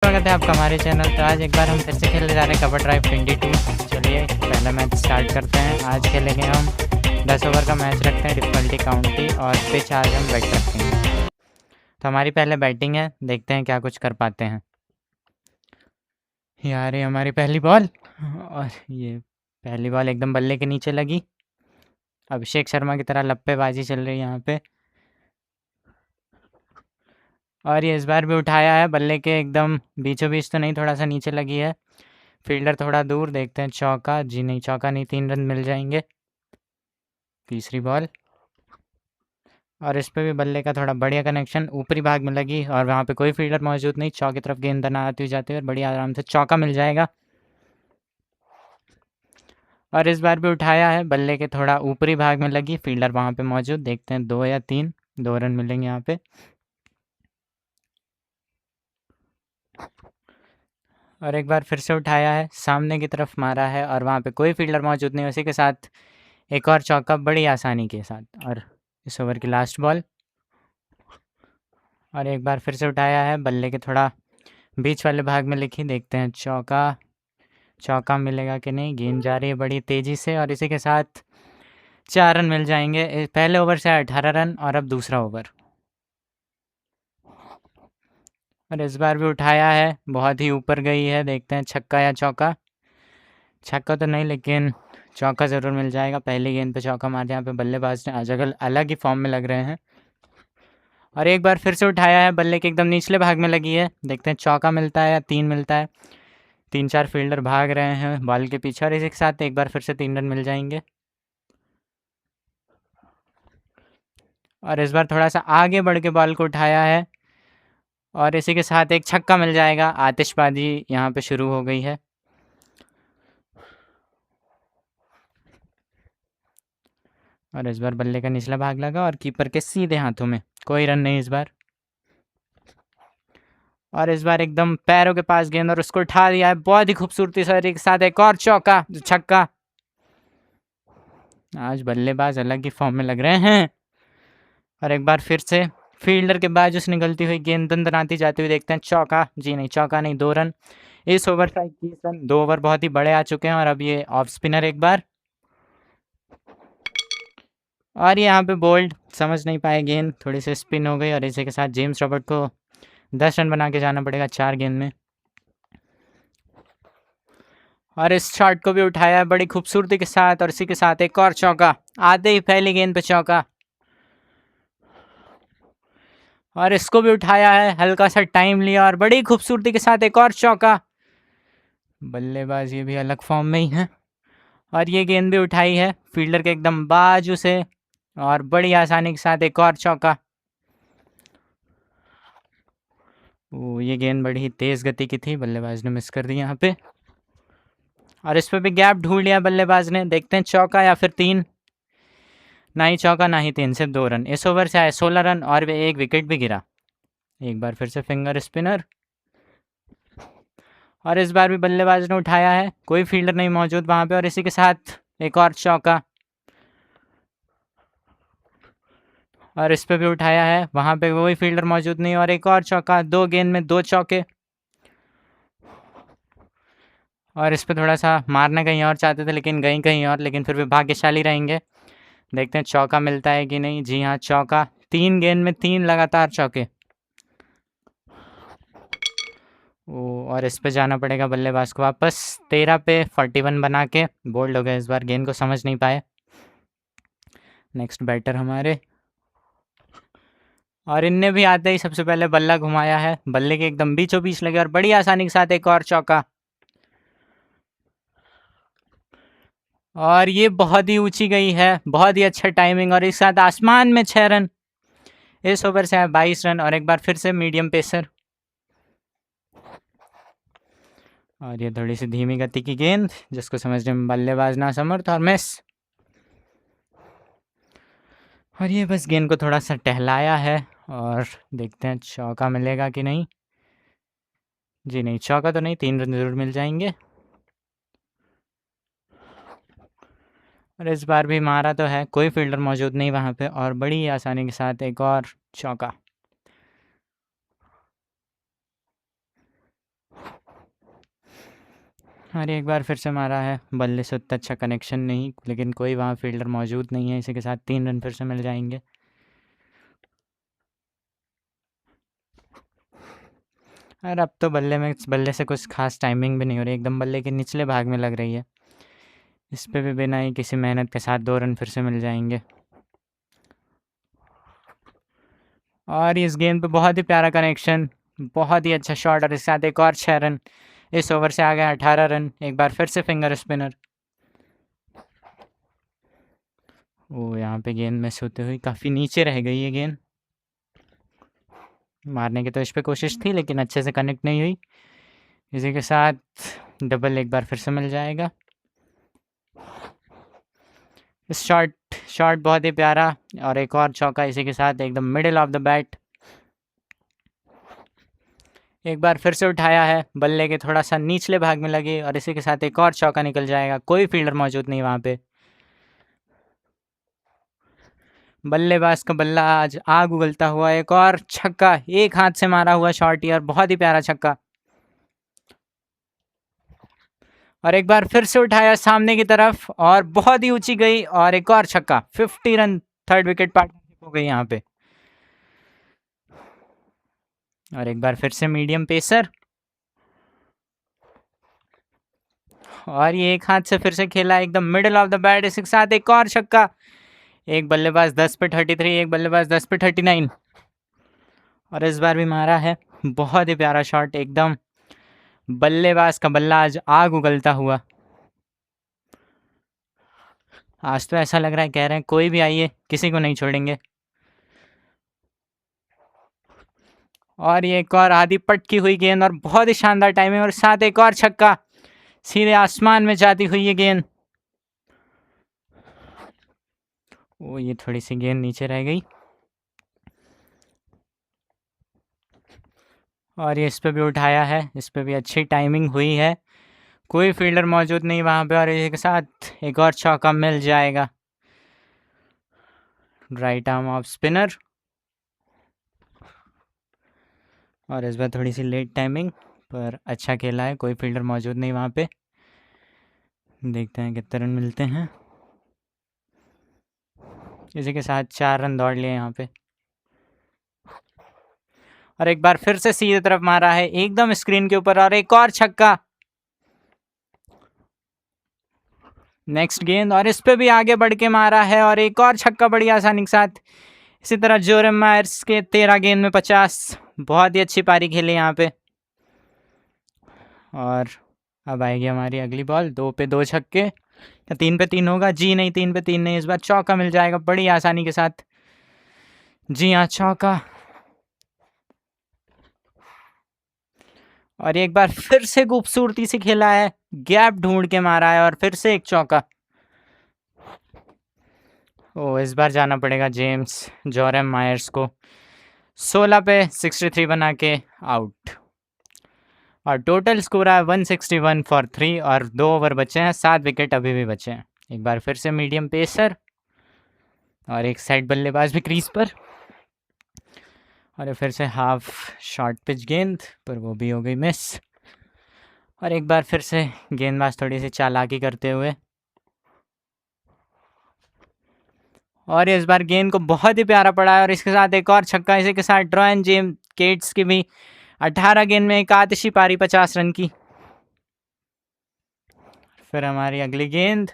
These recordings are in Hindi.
स्वागत है आपका हमारे चैनल। तो आज एक बार हम फिर से खेलने जा रहे हैं कवर ड्राइव 22। चलिए पहला मैच स्टार्ट करते हैं। आज खेलेंगे हम 10 ओवर का मैच रखते हैं, डिफिकल्टी काउंटी, और पिच आज हम वेट रखते हैं। तो हमारी पहले बैटिंग है, देखते हैं क्या कुछ कर पाते हैं। यार ये हमारी पहली बॉल, और ये पहली बॉल एकदम बल्ले के नीचे लगी। अभिषेक शर्मा की तरह लप्पेबाजी चल रही है यहाँ पे, और ये इस बार भी उठाया है बल्ले के एकदम बीचों बीच, तो नहीं, थोड़ा सा नीचे लगी है। फील्डर थोड़ा दूर, देखते हैं चौका। जी नहीं, चौका नहीं, 3 रन मिल जाएंगे। तीसरी बॉल, और इस पे भी बल्ले का थोड़ा बढ़िया कनेक्शन ऊपरी भाग में लगी, और वहाँ पे कोई फील्डर मौजूद नहीं। चौक की तरफ गेंद ना आती हुई जाती है, और बढ़िया आराम से चौका मिल जाएगा। और इस बार भी उठाया है, बल्ले के थोड़ा ऊपरी भाग में लगी, फील्डर वहाँ पे मौजूद। देखते हैं 2 या 3, 2 रन मिलेंगे यहाँ पे। और एक बार फिर से उठाया है, सामने की तरफ मारा है, और वहाँ पे कोई फील्डर मौजूद नहीं। उसी के साथ एक और चौका बड़ी आसानी के साथ। और इस ओवर की लास्ट बॉल, और एक बार फिर से उठाया है, बल्ले के थोड़ा बीच वाले भाग में लिखी। देखते हैं चौका, चौका मिलेगा कि नहीं। गेंद जा रही है बड़ी तेज़ी से, और इसी के साथ 4 रन मिल जाएंगे। पहले ओवर से 18 रन, और अब दूसरा ओवर। और इस बार भी उठाया है, बहुत ही ऊपर गई है। देखते हैं छक्का या चौका। छक्का तो नहीं, लेकिन चौका ज़रूर मिल जाएगा। पहली गेंद पे चौका मार दिया। यहाँ पे बल्लेबाज ने आज अलग ही फॉर्म में लग रहे हैं। और एक बार फिर से उठाया है, बल्ले के एकदम निचले भाग में लगी है। देखते हैं चौका मिलता है या 3 मिलता है। 3-4 फील्डर भाग रहे हैं बॉल के पीछे, और इसी के साथ एक बार फिर से 3 रन मिल जाएंगे। और इस बार थोड़ा सा आगे बढ़ के बॉल को उठाया है, और इसी के साथ एक छक्का मिल जाएगा। आतिशबाजी यहाँ पे शुरू हो गई है। और इस बार बल्ले का निचला भाग लगा, और कीपर के सीधे हाथों में। कोई रन नहीं इस बार। और इस बार एकदम पैरों के पास गेंद, और उसको उठा दिया है बहुत ही खूबसूरती से। के साथ एक और चौका, छक्का। आज बल्लेबाज अलग ही फॉर्म में लग रहे हैं। और एक बार फिर से फील्डर के बाजू से निकलती हुई गेंद दंदनाती जाती हुई। देखते हैं चौका। जी नहीं, चौका नहीं, 2 रन। इस ओवर का 21 रन। 2 ओवर बहुत ही बड़े आ चुके हैं, और अब ये ऑफ स्पिनर एक बार, और ये यहाँ पे बोल्ड, समझ नहीं पाए गेंद, थोड़ी सी स्पिन हो गई। और इसी के साथ जेम्स रॉबर्ट को 10 रन बना के जाना पड़ेगा 4 गेंद में। और इस शॉट को भी उठाया है बड़ी खूबसूरती के साथ, और इसी के साथ एक और चौका। आते ही पहली गेंद पे चौका, और इसको भी उठाया है, हल्का सा टाइम लिया, और बड़ी खूबसूरती के साथ एक और चौका। बल्लेबाज ये भी अलग फॉर्म में ही है। और ये गेंद भी उठाई है फील्डर के एकदम बाजू से, और बड़ी आसानी के साथ एक और चौका। वो ये गेंद बड़ी ही तेज़ गति की थी, बल्लेबाज ने मिस कर दी यहाँ पे। और इस पे भी गैप ढूंढ लिया बल्लेबाज ने। देखते हैं चौका या फिर 3। ना ही चौका ना ही 3, सिर्फ 2 रन। इस ओवर से आए 16 रन, और वे एक विकेट भी गिरा। एक बार फिर से फिंगर स्पिनर, और इस बार भी बल्लेबाज ने उठाया है, कोई फील्डर नहीं मौजूद वहाँ पे। और इसी के साथ एक और चौका, और इस पे भी उठाया है, वहाँ पे कोई फील्डर मौजूद नहीं। और एक और चौका, 2 गेंद में 2 चौके। और इस पे थोड़ा सा मारना कहीं और चाहते थे, लेकिन गई कहीं और, लेकिन फिर भी भाग्यशाली रहेंगे। देखते हैं चौका मिलता है कि नहीं। जी हाँ, चौका। 3 गेंद में 3 लगातार चौके। और इस पे जाना पड़ेगा बल्लेबाज को वापस। 13 पे 41 बना के बोल्ड हो गए। इस बार गेंद को समझ नहीं पाए। नेक्स्ट बैटर हमारे, और इनने भी आते ही सबसे पहले बल्ला घुमाया है, बल्ले के एकदम बीचों बीच लगे, और बड़ी आसानी के साथ एक और चौका। और ये बहुत ही ऊंची गई है, बहुत ही अच्छा टाइमिंग, और इस साथ आसमान में 6 रन। इस ओवर से आए 22 रन, और एक बार फिर से मीडियम पेसर। और ये थोड़ी सी धीमी गति की गेंद, जिसको समझने में बल्लेबाज ना समर्थ, और मिस। और ये बस गेंद को थोड़ा सा टहलाया है, और देखते हैं चौका मिलेगा कि नहीं। जी नहीं, चौका तो नहीं, 3 रन जरूर मिल जाएंगे। और इस बार भी मारा तो है, कोई फील्डर मौजूद नहीं वहाँ पे, और बड़ी आसानी के साथ एक और चौका। और एक बार फिर से मारा है, बल्ले से उतना अच्छा कनेक्शन नहीं, लेकिन कोई वहाँ फील्डर मौजूद नहीं है। इसी के साथ 3 रन फिर से मिल जाएंगे। और अब तो बल्ले से कुछ खास टाइमिंग भी नहीं हो रही, एकदम बल्ले के निचले भाग में लग रही है। इस पे भी बिना ही किसी मेहनत के साथ 2 रन फिर से मिल जाएंगे। और इस गेंद पे बहुत ही प्यारा कनेक्शन, बहुत ही अच्छा शॉट, और इसके साथ एक और 6 रन। इस ओवर से आ गए 18 रन। एक बार फिर से फिंगर स्पिनर। ओ, यहाँ पे गेंद मिस होते हुए काफ़ी नीचे रह गई है गेंद। मारने की तो इस पे कोशिश थी, लेकिन अच्छे से कनेक्ट नहीं हुई। इसी के साथ डबल एक बार फिर से मिल जाएगा। शॉट शॉट बहुत ही प्यारा, और एक और चौका इसी के साथ, एकदम मिडिल ऑफ द बैट। एक बार फिर से उठाया है, बल्ले के थोड़ा सा निचले भाग में लगी, और इसी के साथ एक और चौका निकल जाएगा। कोई फील्डर मौजूद नहीं वहाँ पे। बल्लेबाज का बल्ला आज आग उगलता हुआ। एक और छक्का, एक हाथ से मारा हुआ शॉट, यार बहुत ही प्यारा छक्का। और एक बार फिर से उठाया सामने की तरफ, और बहुत ही ऊंची गई, और एक और छक्का। 50 रन थर्ड विकेट पार्टनरशिप हो गई यहाँ पे। और एक बार फिर से मीडियम पेसर, और ये एक हाथ से फिर से खेला, एकदम मिडिल ऑफ द बैट। इसके साथ एक और छक्का। एक बल्लेबाज 10 पे 33, एक बल्लेबाज 10 पे 39। और इस बार भी मारा है, बहुत ही प्यारा शॉट, एकदम बल्लेबाज का बल्ला आज आग उगलता हुआ। आज तो ऐसा लग रहा है, कह रहे हैं कोई भी आइए, किसी को नहीं छोड़ेंगे। और ये एक और आधी पटकी हुई गेंद, और बहुत ही शानदार टाइमिंग, और साथ एक और छक्का, सीधे आसमान में जाती हुई ये गेंद। ओ, ये थोड़ी सी गेंद नीचे रह गई, और ये इस पे भी उठाया है। इस पे भी अच्छी टाइमिंग हुई है, कोई फील्डर मौजूद नहीं वहाँ पे, और इसके साथ एक और चौका मिल जाएगा। राइट आर्म ऑफ स्पिनर, और इस बार थोड़ी सी लेट टाइमिंग, पर अच्छा खेला है। कोई फील्डर मौजूद नहीं वहाँ पे। देखते हैं कितने रन मिलते हैं। इसी के साथ 4 रन दौड़ लिए यहाँ पे। और एक बार फिर से सीधे तरफ मारा है, एकदम स्क्रीन के ऊपर, और एक और छक्का। नेक्स्ट गेंद, और इस पे भी आगे बढ़ के मारा है, और एक और छक्का बड़ी आसानी के साथ। इसी तरह जोरेम मायर्स के 13 गेंद में 50। बहुत ही अच्छी पारी खेली यहाँ पे। और अब आएगी हमारी अगली बॉल। 2 पे 2 छक्के, या 3 पे 3 होगा? जी नहीं, 3 पे 3 नहीं। इस बार चौका मिल जाएगा बड़ी आसानी के साथ। जी हाँ, चौका। और एक बार फिर से खूबसूरती से खेला है, गैप ढूंढ के मारा है, और फिर से एक चौका। ओ, इस बार जाना पड़ेगा जेम्स जोरेम मायर्स को। 16 पे 63 बना के आउट, और टोटल स्कोर है 161 फॉर 3, और 2 ओवर बचे हैं, 7 विकेट अभी भी बचे हैं। एक बार फिर से मीडियम पेसर, और एक साइड बल्लेबाज भी क्रीज पर, और फिर से हाफ शॉर्ट पिच गेंद, पर वो भी हो गई मिस। और एक बार फिर से गेंदबाज थोड़ी सी चालाकी करते हुए, और इस बार गेंद को बहुत ही प्यारा पड़ा है, और इसके साथ एक और छक्का। इसी के साथ ड्रॉयन जेम केट्स की भी 18 गेंद में एक आतिशी पारी 50 रन की। फिर हमारी अगली गेंद,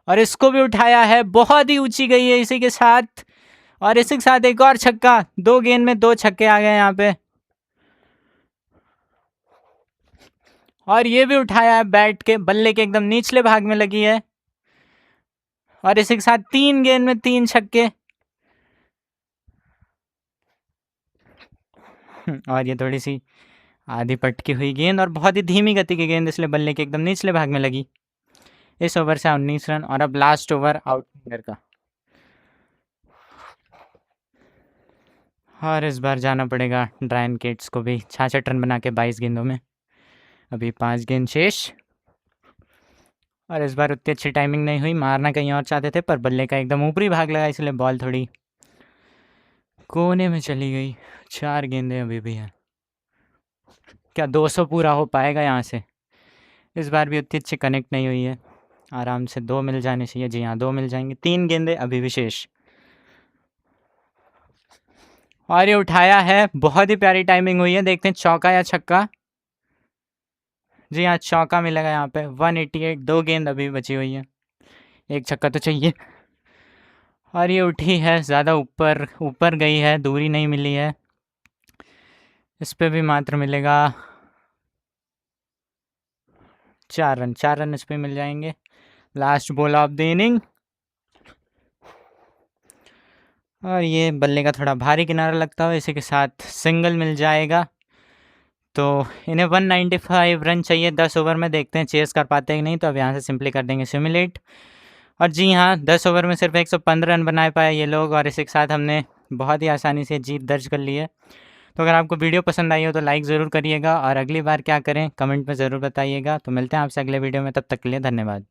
और इसको भी उठाया है, बहुत ही ऊंची गई है इसी के साथ, और इसी के साथ एक और छक्का। 2 गेंद में 2 छक्के आ गए यहाँ पे, और ये भी उठाया है, बैट के बल्ले के एकदम निचले भाग में लगी है, और इसी के साथ 3 गेंद में 3 छक्के। और ये थोड़ी सी आधी पटकी हुई गेंद, और बहुत ही धीमी गति की गेंद, इसलिए बल्ले के एकदम निचले भाग में लगी। इस ओवर से 19 रन, और अब लास्ट ओवर आउटफील्डर का। और इस बार जाना पड़ेगा ड्रायन केट्स को भी, 66 रन बना के 22 गेंदों में। अभी 5 गेंद शेष, और इस बार उतनी अच्छी टाइमिंग नहीं हुई, मारना कहीं और चाहते थे, पर बल्ले का एकदम ऊपरी भाग लगा, इसलिए बॉल थोड़ी कोने में चली गई। 4 गेंदें अभी भी हैं। क्या 200 पूरा हो पाएगा यहाँ से? इस बार भी उतनी अच्छी कनेक्ट नहीं हुई है। आराम से 2 मिल जाने चाहिए। जी हाँ, 2 मिल जाएंगे। 3 गेंदें अभी विशेष, और ये उठाया है। बहुत ही प्यारी टाइमिंग हुई है। देखते हैं चौका या छक्का। जी हाँ, चौका मिलेगा यहाँ पे। 188, 2 गेंद अभी बची हुई है। एक छक्का तो चाहिए, और ये उठी है ज़्यादा ऊपर ऊपर गई है, दूरी नहीं मिली है। इस पे भी मात्र मिलेगा 4 रन। 4 रन इस पे मिल जाएंगे। Last ball of the inning, और ये बल्ले का थोड़ा भारी किनारा लगता है, इसी के साथ सिंगल मिल जाएगा। तो इन्हें 195 रन चाहिए 10 ओवर में। देखते हैं चेस कर पाते हैं कि नहीं। तो अब यहाँ से सिंपली कर देंगे सिमुलेट। और जी हाँ, 10 ओवर में सिर्फ 115 रन बना पाए ये लोग, और इसी के साथ हमने बहुत ही आसानी से जीत दर्ज कर ली है। तो अगर आपको वीडियो पसंद आई हो तो लाइक ज़रूर करिएगा, और अगली बार क्या करें कमेंट में ज़रूर बताइएगा। तो मिलते हैं आपसे अगले वीडियो में, तब तक के लिए धन्यवाद।